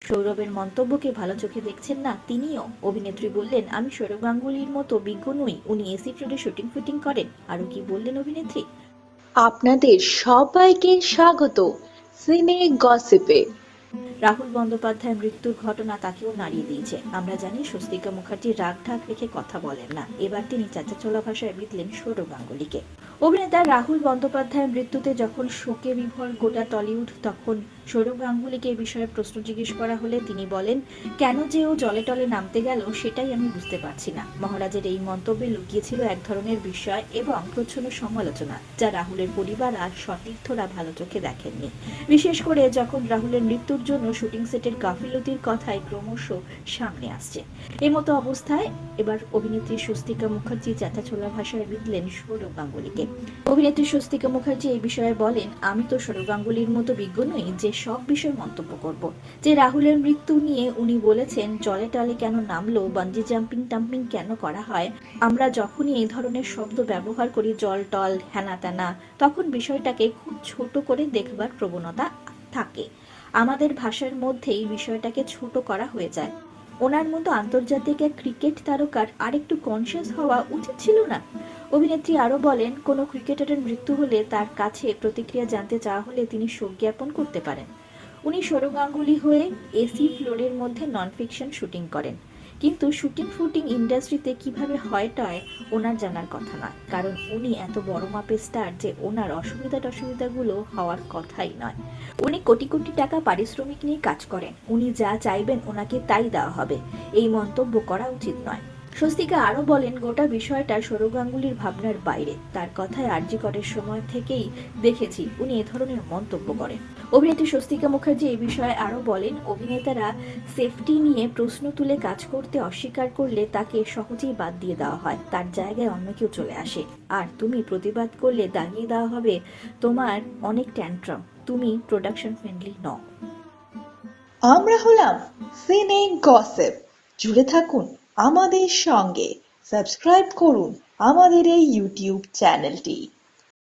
সৌরভের মন্তব্যকে ভালো চোখে দেখছেন না তিনিও। অভিনেত্রী বললেন, আমি সৌরভ গাঙ্গুলির মতো বিজ্ঞ নই, উনি এসি ফ্লোরে শুটিং ফুটিং করেন। আরো কি বললেন অভিনেত্রী? আপনাদের সবাইকে স্বাগত সিনে গসিপে। রাহুল বন্দ্যোপাধ্যায়ের মৃত্যুর ঘটনা তাকেও নাড়িয়ে দিয়েছে। আমরা জানি স্বস্তিকা মুখার্জি রাগ ঢাক রেখে কথা বলেন না। এবার তিনি চাঁচাছোলা ভাষায় বিঁধলেন সৌরভ গাঙ্গুলিকে। অভিনেতা রাহুল বন্দ্যোপাধ্যায়ের মৃত্যুতে যখন শোকে বিভোর গোটা টলিউড, তখন সৌরভ গাঙ্গুলিকে এই বিষয়ে প্রশ্ন জিজ্ঞেস করা হলে তিনি বলেন, কেন যে ও জলে টলে নামতে গেল সেটাই আমি বুঝতে পারছি না। মহারাজের এই মন্তব্যে লুকিয়েছিল এক ধরনের বিষয় এবং প্রচ্ছন্ন সমালোচনা, যা রাহুলের পরিবার আর সতীর্থরা ভালো চোখে দেখেননি। বিশেষ করে যখন রাহুলের মৃত্যুর জন্য শুটিং সেটের গাফিলতির কথাই ক্রমশ সামনে আসছে। এই মতো অবস্থায় এবার অভিনেত্রী স্বস্তিকা মুখার্জি চাঁচাছোলা ভাষায় বিঁধলেন সৌরভ গাঙ্গুলিকে। অভিনেত্রী স্বস্তিকা মুখার্জি এই বিষয়ে বলেন, আমি তো সৌরভ গাঙ্গুলির মতো বিজ্ঞ নই যে সব বিষয়ে মন্তব্য করব। যে রাহুলের মৃত্যু নিয়ে উনি বলেছেন জলে টলে কেন নামলো, বাঞ্জি জাম্পিং টাম্পিং কেন করা হয়, আমরা যখনই এই ধরনের শব্দ ব্যবহার করি, জল টল হ্যানা ত্যানা, তখন বিষয়টাকে খুব ছোট করে দেখবার প্রবণতা থাকে। আমাদের ভাষার মধ্যেই বিষয়টাকে ছোট করা হয়ে যায়। ওনার মতো আন্তর্জাতিক এক ক্রিকেট তারকার আরেকটু কনসিয়াস হওয়া উচিত ছিল না? অভিনেত্রী আরো বলেন, কোনো ক্রিকেটারের মৃত্যু হলে তার কাছে প্রতিক্রিয়া জানতে চাওয়া হলে তিনি শোক জ্ঞাপন করতে পারেন। উনি সৌরভ গাঙ্গুলি হয়ে এসি ফ্লোরের মধ্যে নন ফিকশন শুটিং করেন, কিন্তু শুটিং ফুটিং ইন্ডাস্ট্রিতে কিভাবে হয়টায় ওনার জানার কথা নয়, কারণ উনি এত বড় মাপের স্টার যে ওনার অসুবিধাগুলো হওয়ার কথাই নয়। উনি কোটি কোটি টাকা পারিশ্রমিক নিয়ে কাজ করেন, উনি যা চাইবেন ওনাকে তাই দেওয়া হবে। এই মন্তব্য করা উচিত নয়। স্বস্তিকা আরো বলেন, গোটা বিষয়টা সৌরভ গাঙ্গুলির ভাবনার বাইরে। তার কথায় আরজি করের সময় থেকেই দেখেছি উনি এ ধরনের মন্তব্য করেন। অভিনেত্রী স্বস্তিকা মুখার্জি এই বিষয়ে আরো বলেন, অভিনেতারা সেফটি নিয়ে প্রশ্ন তুলে কাজ করতে অস্বীকার করলে তাকে সহজেই বাদ দিয়ে দেওয়া হয়, তার জায়গায় অন্য কেউ চলে আসে। আর তুমি প্রতিবাদ করলে দাগিয়ে দেওয়া হবে তোমার অনেক ট্যান্ট্রাম, তুমি প্রোডাকশন ফ্রেন্ডলি নও। আমরা হলাম সিনে গসিপ। জুড়ে থাকুন আমাদের সঙ্গে, সাবস্ক্রাইব করুন আমাদের এই ইউটিউব চ্যানেলটি।